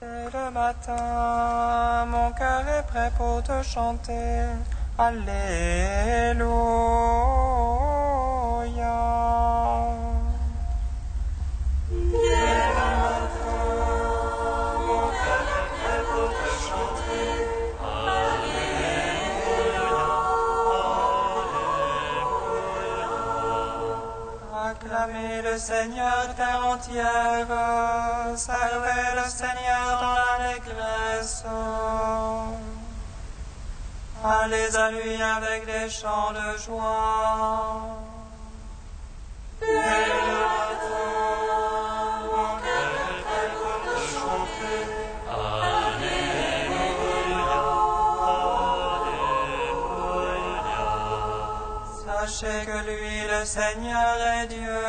Dès le matin, mon cœur est prêt pour te chanter. Alléluia. Dès le matin, mon cœur est prêt pour te chanter. Alléluia. Acclamez le Seigneur terre entière, servez le Seigneur dans l'allégresse. Allez à lui avec des chants de joie. Dès le matin, mon cœur est prêt pour te chanter. Alléluia, Alléluia. Sachez que lui, le Seigneur, est Dieu.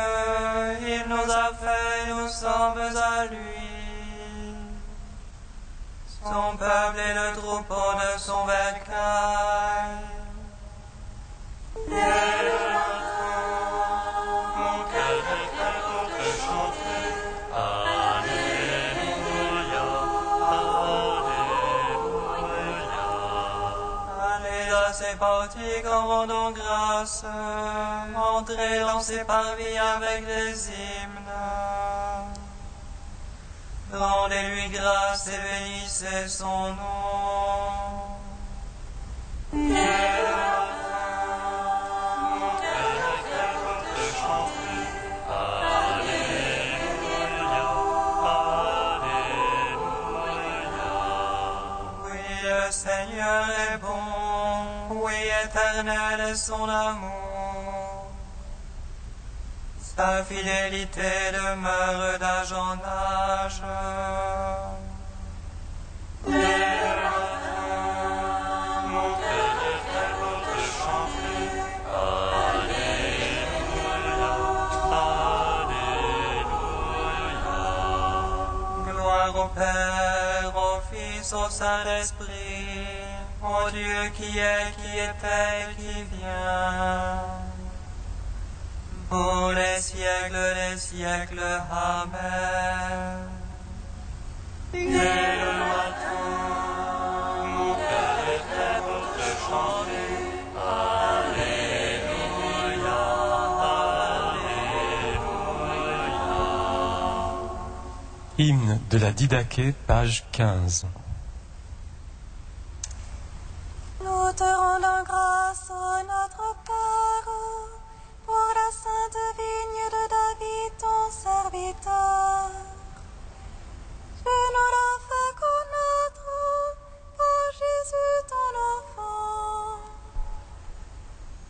Il nous a fait, nous sommes à lui. Son peuple est le troupeau de son bercail. Dès le matin, mon cœur est prêt pour te chanter. Alléluia, Alléluia. Allez à ses portiques en rendant grâce. Entrez dans ses parvis avec des hymnes. Rendez-lui grâce et bénissez son nom. Dès le matin, mon cœur est prêt pour te chanter. Alléluia, Alléluia. Oui, le Seigneur est bon. Oui, éternel est son amour. Sa fidélité demeure d'âge en âge. Dès le matin, mon cœur est prêt pour te chanter. Alléluia, Alléluia. Gloire au Père, au Fils, au Saint-Esprit, au Dieu qui est, qui était et qui vient. Pour les siècles des siècles. Amen. Dès le matin, mon cœur est prêt pour te chanter. Alléluia, Alléluia. Hymne de la Didaché, page 15. Nous te rendons grâce, notre Père, pour la sainte vigne de David, ton serviteur. Tu nous l'as fait connaître par Jésus, ton enfant.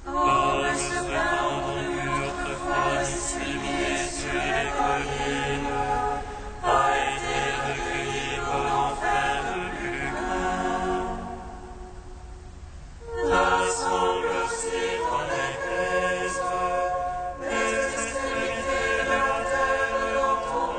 Oh, le serpent venu autrefois disséminé sur les collines a été recueilli pour en faire le butin. Rassemble aussi ton Église, les extrémités de la terre dans ton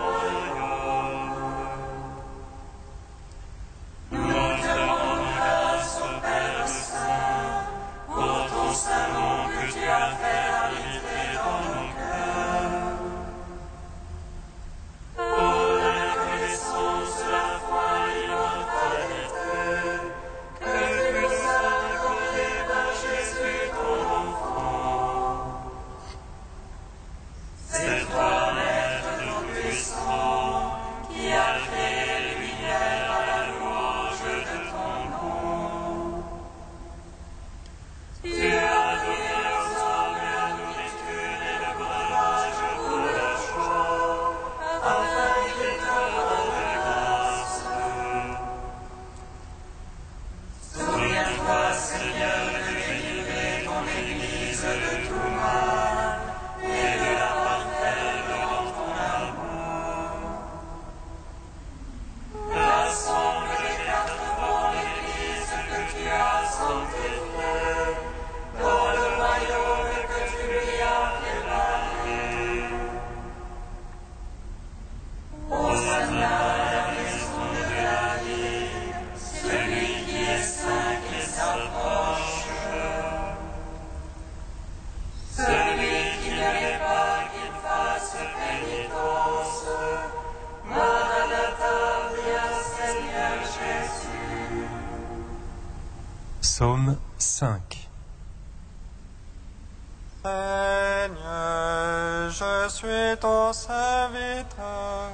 Seigneur, je suis ton serviteur.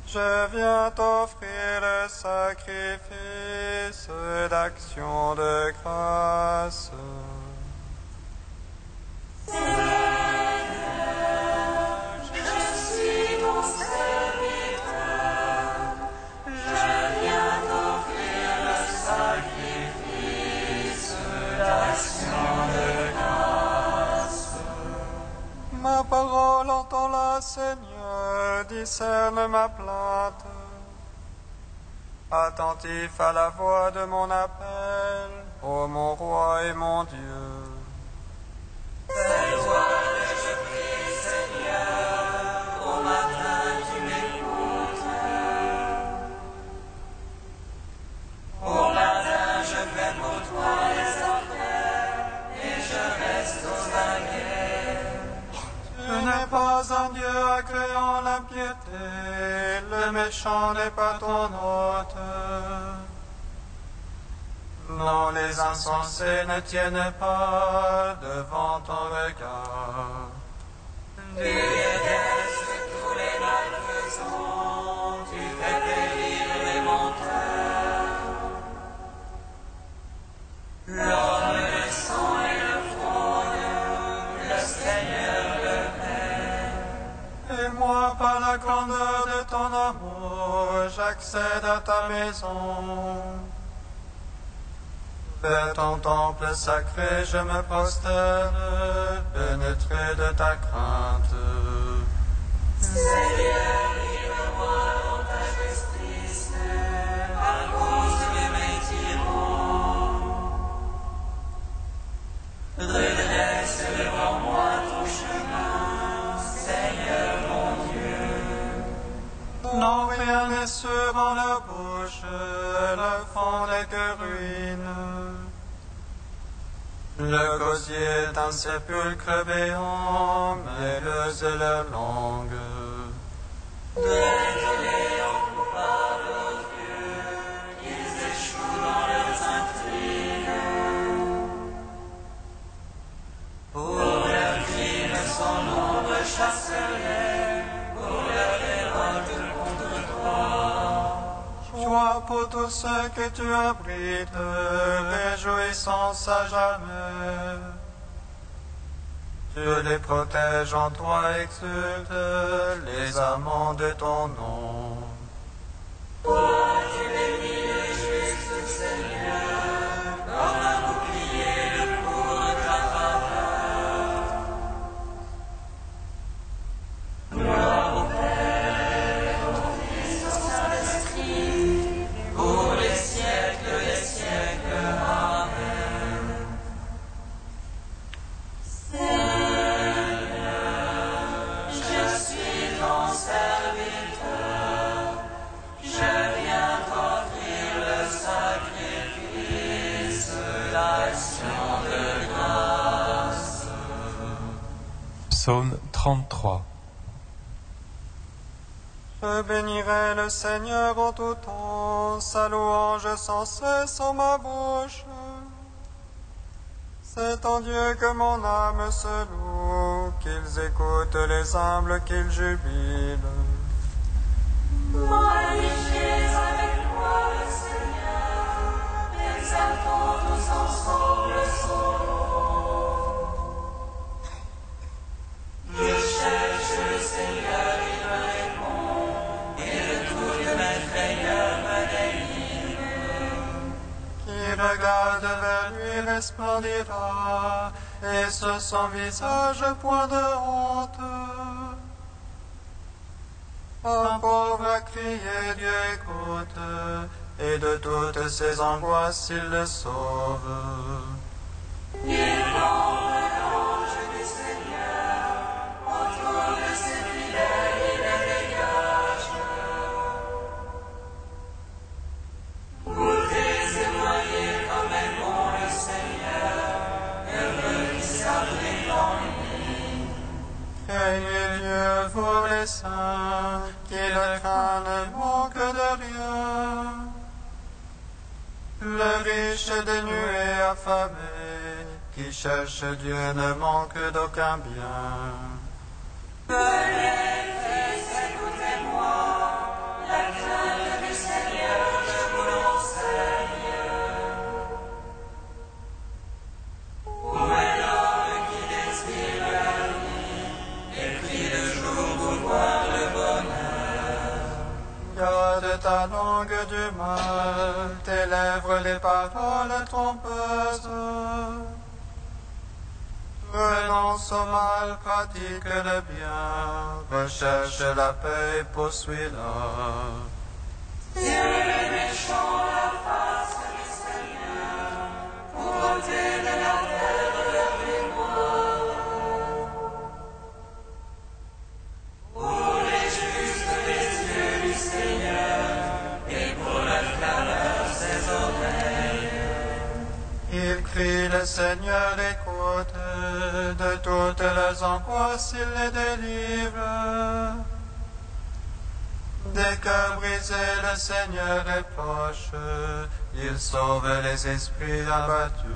Je viens t'offrir le sacrifice d'action de grâce. Ma parole, entends-la, Seigneur, discerne ma plainte. Attentif à la voix de mon appel, ô mon roi et mon Dieu. C'est toi que je prie, Seigneur, au matin tu m'écoutes. Au matin je fais pour toi les affaires et je reste aux aguets. Tu n'es pas un Dieu agréant l'impiété, le méchant n'est pas ton hôte. Non, les insensés ne tiennent pas devant ton regard. Tu détestes tous les malfaisants, tu fais périr les menteurs. L'homme, le sang et le fraude, le Seigneur le paie. Et moi, par la grandeur de ton amour, j'accède à ta maison. Vers ton temple sacré, je me prosterne, pénétré de ta crainte. Seigneur, livre-moi dans ta justice, à cause de mes tyrans. Redresse devant moi ton chemin, Seigneur mon Dieu. Non, rien n'est sûr en leur bouche, leur fond n'est que ruine. Le gosier est un sépulcre béant, mielleuse est leur langue. Joie pour tous ceux que tu abrites, réjouissance à jamais. Tu les protèges en toi, exulte les amants de ton nom. Psaume 33. Je bénirai le Seigneur en tout temps, sa louange sans cesse en ma bouche. C'est en Dieu que mon âme se loue, qu'ils écoutent les humbles, qu'ils jubilent. Magnifiez avec moi le Seigneur, exaltons tous ensemble son nom. Je cherche le Seigneur, il me répond, et de toutes mes frayeurs me délivre. Qui regarde vers lui resplendira, et sur son visage point de honte. Un pauvre a crié, Dieu écoute, et de toutes ses angoisses il le sauve. Il nombre l'ange du Seigneur, autour de ses fidèles il les dégage. Goûtez et voyez comme est bon le Seigneur, heureux qui s'abrite en lui. Craignez Dieu, vous les saints, qui le craignent ne manque de rien. Le riche est dénué, affamé, qui cherche Dieu ne manque d'aucun bien. Garde ta langue du mal, tes lèvres les paroles trompeuses. Renonce au mal, pratique le bien, recherche la paix et poursuis-la. Il crie, le Seigneur écoute, de toutes leurs angoisses il les délivre. Des cœurs brisés, le Seigneur est proche, il sauve les esprits abattus.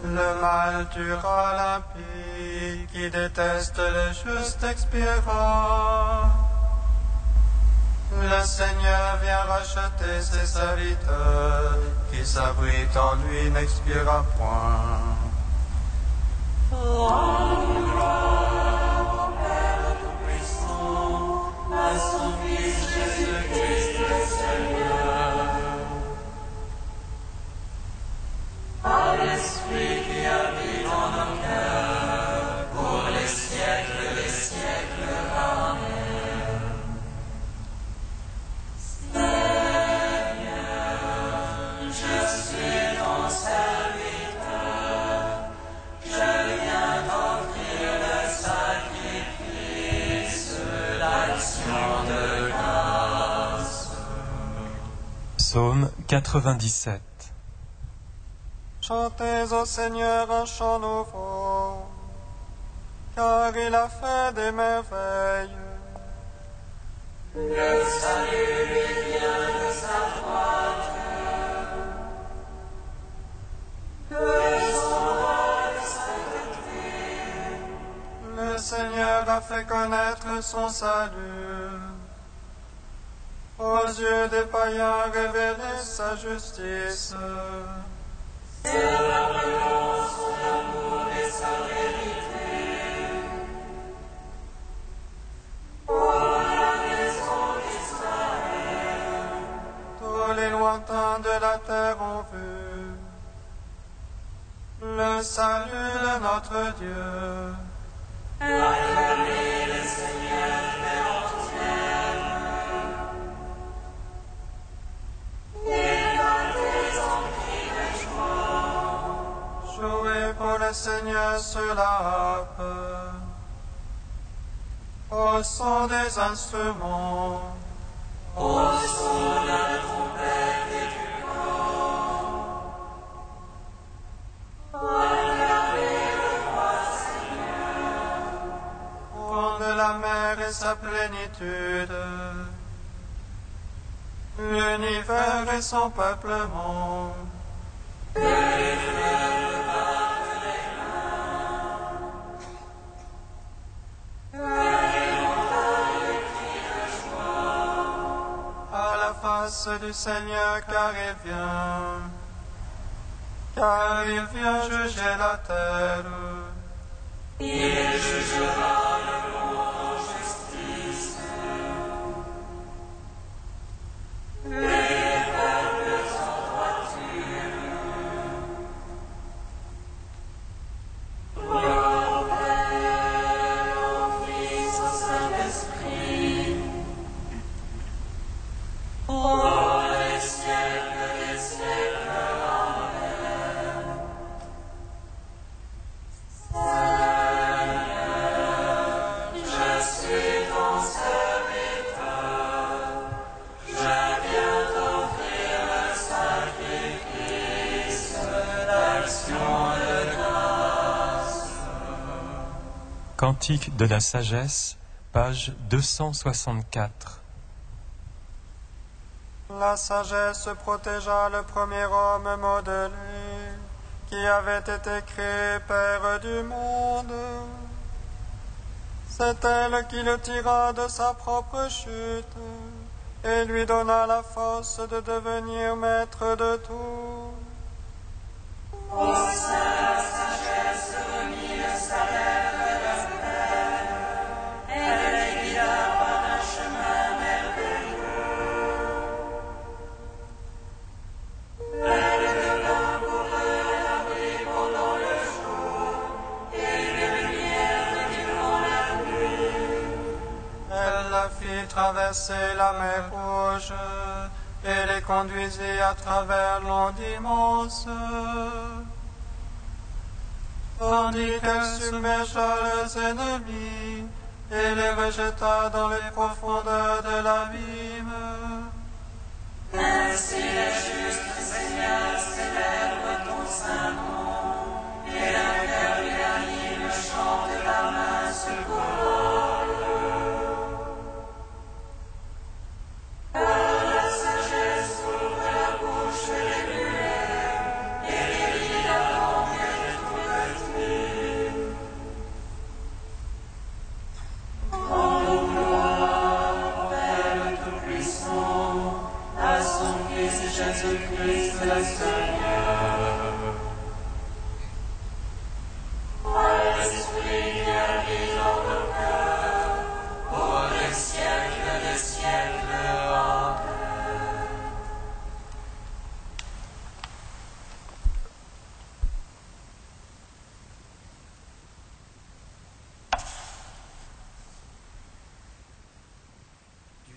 Le mal tuera l'impie, qui déteste le juste expiera. Le Seigneur vient racheter ses serviteurs, qui s'abrite en lui n'expiera point. Psaume 97. Chantez au Seigneur un chant nouveau, car il a fait des merveilles. Le Seigneur a fait connaître son salut. Aux yeux des païens révéler sa justice. Tous les lointains de la terre ont vu le salut de notre Dieu. Jouez pour le Seigneur sur la harpe, au son des instruments, au de la mer et sa plénitude, l'univers et son peuplement. À la face du Seigneur, car il vient juger la terre. Je suis ton serviteur, je viens Cantique de la sagesse, page 264. La sagesse protégea le premier homme modelé, qui avait été créé Père du monde. C'est elle qui le tira de sa propre chute et lui donna la force de devenir maître de tout. Elle la fit traverser la mer Rouge et les conduisit à travers l'onde immense. Tandis qu'elle submergea leurs ennemis et les rejeta dans les profondeurs de l'abîme.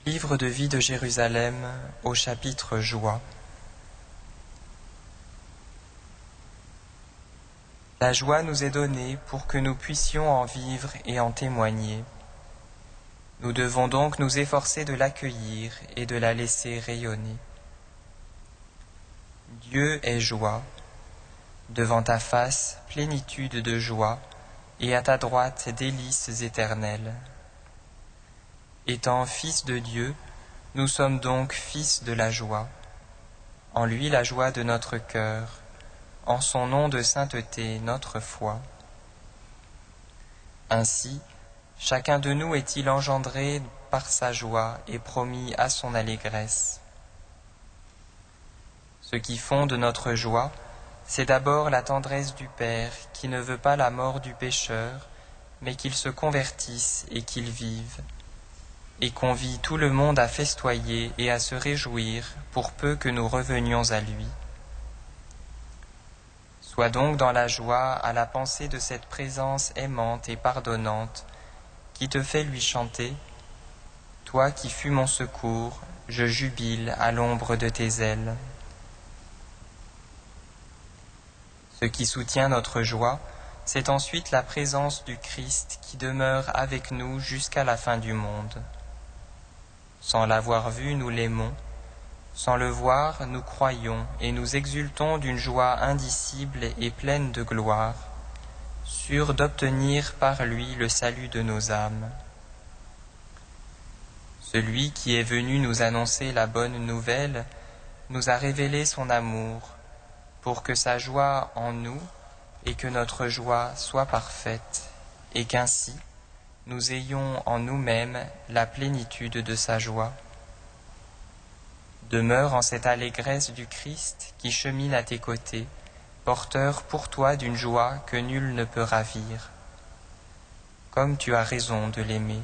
Livre de vie de Jérusalem au chapitre Joie. La joie nous est donnée pour que nous puissions en vivre et en témoigner. Nous devons donc nous efforcer de l'accueillir et de la laisser rayonner. Dieu est joie. Devant ta face, plénitude de joie, et à ta droite, délices éternelles. Étant fils de Dieu, nous sommes donc fils de la joie. En lui la joie de notre cœur, en son nom de sainteté notre foi. Ainsi, chacun de nous est-il engendré par sa joie et promis à son allégresse. Ce qui fonde notre joie, c'est d'abord la tendresse du Père qui ne veut pas la mort du pécheur, mais qu'il se convertisse et qu'il vive, et convie tout le monde à festoyer et à se réjouir pour peu que nous revenions à lui. Sois donc dans la joie à la pensée de cette présence aimante et pardonnante qui te fait lui chanter « Toi qui fus mon secours, je jubile à l'ombre de tes ailes ». Ce qui soutient notre joie, c'est ensuite la présence du Christ qui demeure avec nous jusqu'à la fin du monde. Sans l'avoir vu, nous l'aimons. Sans le voir, nous croyons et nous exultons d'une joie indicible et pleine de gloire, sûrs d'obtenir par lui le salut de nos âmes. Celui qui est venu nous annoncer la bonne nouvelle nous a révélé son amour, pour que sa joie en nous et que notre joie soit parfaite, et qu'ainsi, nous ayons en nous-mêmes la plénitude de sa joie. Demeure en cette allégresse du Christ qui chemine à tes côtés, porteur pour toi d'une joie que nul ne peut ravir. Comme tu as raison de l'aimer.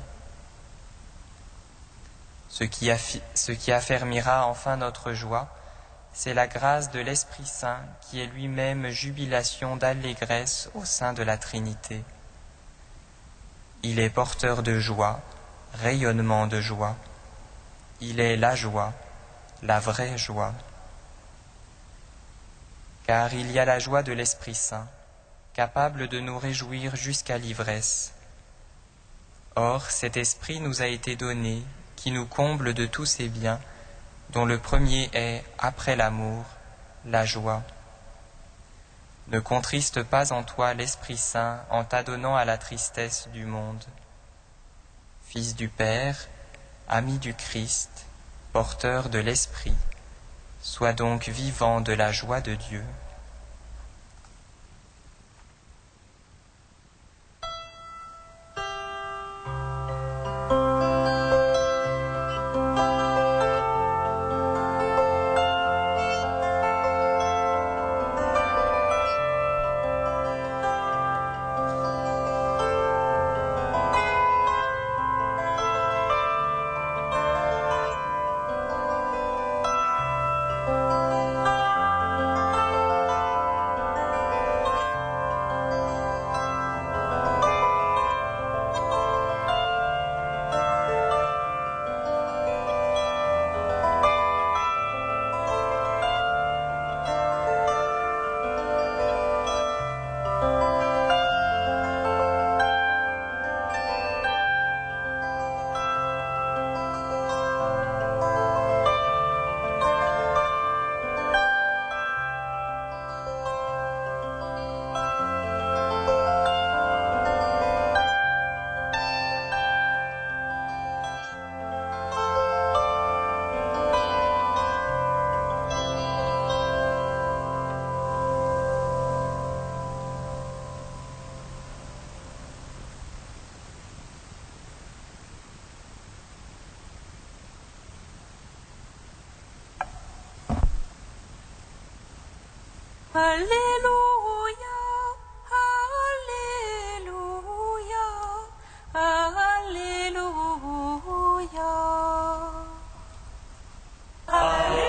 Ce qui affermira enfin notre joie, c'est la grâce de l'Esprit Saint qui est lui-même jubilation d'allégresse au sein de la Trinité. Il est porteur de joie, rayonnement de joie. Il est la joie, la vraie joie. Car il y a la joie de l'Esprit Saint, capable de nous réjouir jusqu'à l'ivresse. Or, cet Esprit nous a été donné, qui nous comble de tous ses biens, dont le premier est, après l'amour, la joie. Ne contriste pas en toi l'Esprit Saint en t'adonnant à la tristesse du monde. Fils du Père, ami du Christ, porteur de l'Esprit, sois donc vivant de la joie de Dieu. Alléluia, Alléluia, Alléluia.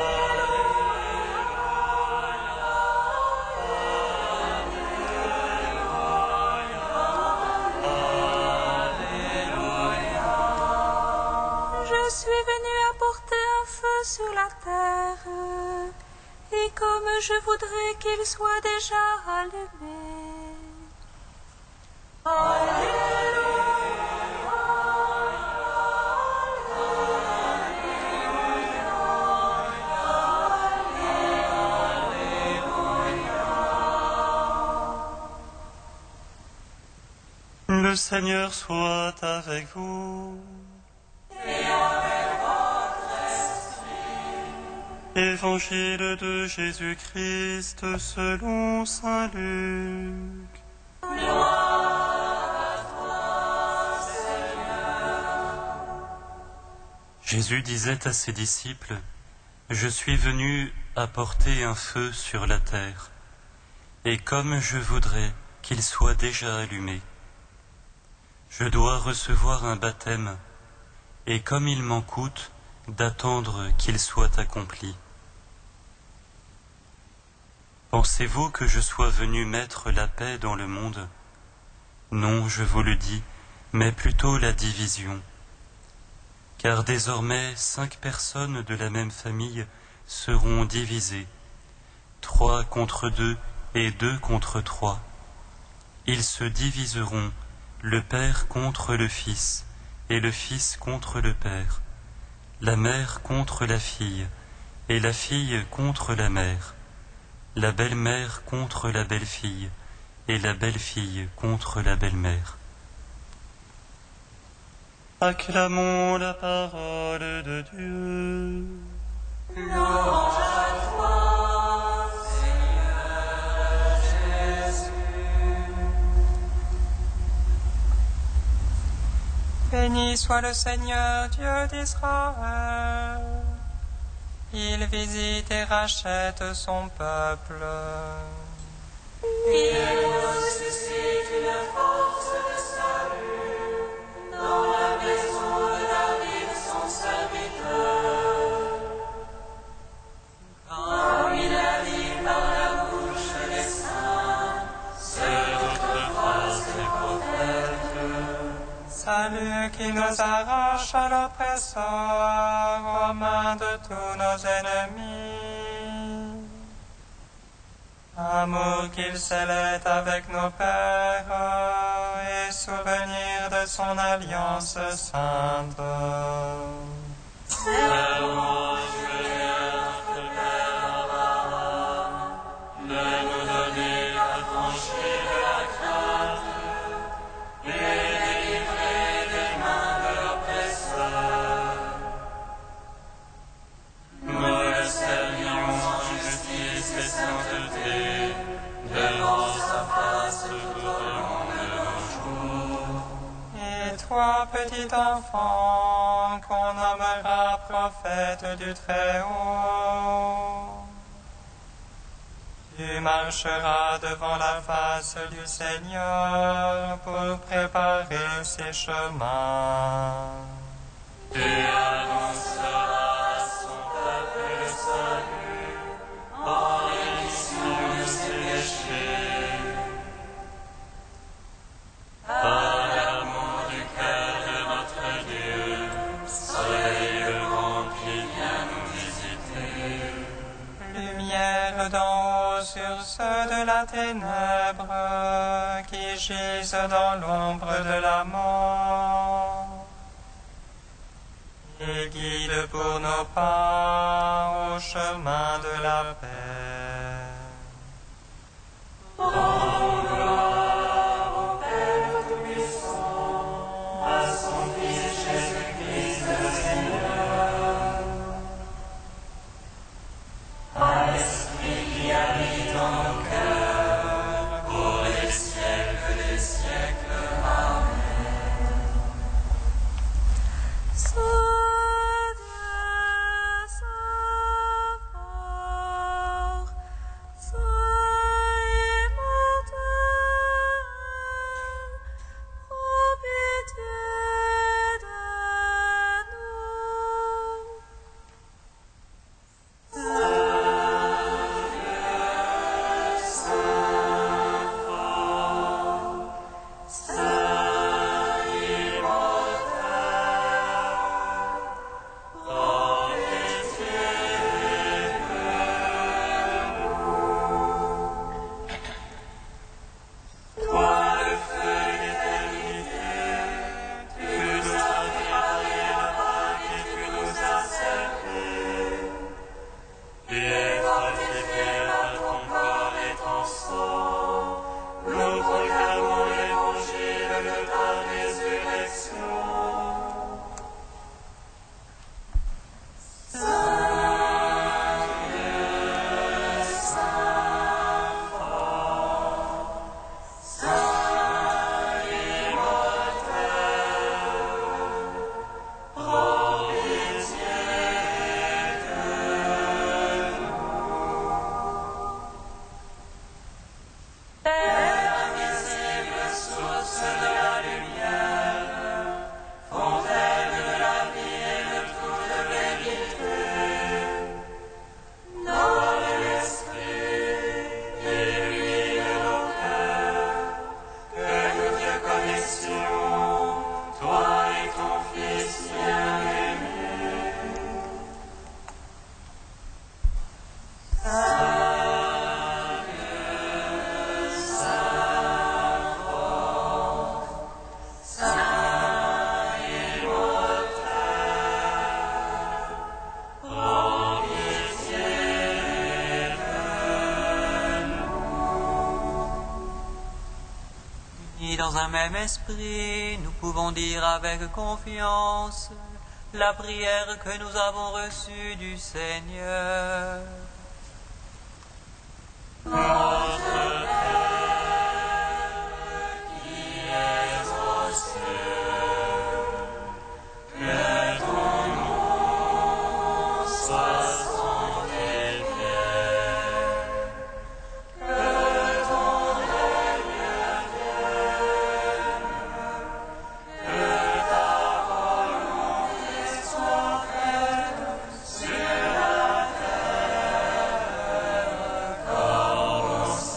Je suis venu apporter un feu sur la terre, et comme je voudrais qu'il soit déjà allumé. Le Seigneur soit avec vous. Évangile de Jésus-Christ selon saint Luc. Jésus disait à ses disciples, « Je suis venu apporter un feu sur la terre, et comme je voudrais qu'il soit déjà allumé, je dois recevoir un baptême, et comme il m'en coûte d'attendre qu'il soit accompli. Pensez-vous que je sois venu mettre la paix dans le monde? Non, je vous le dis, mais plutôt la division. Car désormais 5 personnes de la même famille seront divisées, 3 contre 2 et 2 contre 3. Ils se diviseront, le Père contre le Fils, et le Fils contre le Père, la mère contre la fille, et la fille contre la mère, la belle-mère contre la belle-fille, et la belle-fille contre la belle-mère. Acclamons la parole de Dieu. Louange à toi, Seigneur Jésus. Béni soit le Seigneur Dieu d'Israël. Il visite et rachète son peuple. Il nous suscite une force de salut dans la maison de David, son serviteur. Comme il a dit par la bouche des saints, c'est votre grâce des prophètes. Salut qui nous arrache à l'oppresseur, aux mains de tous nos ennemis. Amour qu'il scellait avec nos pères, et souvenir de son alliance sainte. Serment juré à notre Père Abraham, de nous donner la Toi, petit enfant, qu'on nommera prophète du Très-Haut, tu marcheras devant la face du Seigneur pour préparer ses chemins. Tu annonceras à son peuple le salut en rémission de ses péchés. Par l'amour du cœur de notre Dieu, soleil levant qui vient nous visiter. Lumière d'en haut sur ceux de la ténèbre qui gisent dans l'ombre de la mort. Et guide pour nos pas au chemin de la paix. Dans un même esprit, nous pouvons dire avec confiance la prière que nous avons reçue du Seigneur. Notre Père, qui es aux cieux, que ton nom soit sanctifié, que ton règne vienne, que ta volonté soit faite sur la terre comme au ciel.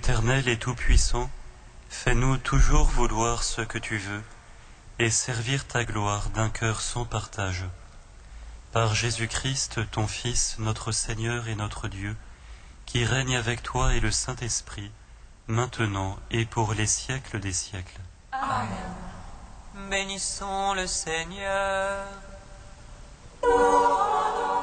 Éternel et tout-puissant, fais-nous toujours vouloir ce que tu veux et servir ta gloire d'un cœur sans partage. Par Jésus-Christ, ton Fils, notre Seigneur et notre Dieu, qui règne avec toi et le Saint-Esprit, maintenant et pour les siècles des siècles. Amen. Bénissons le Seigneur. Nous rendons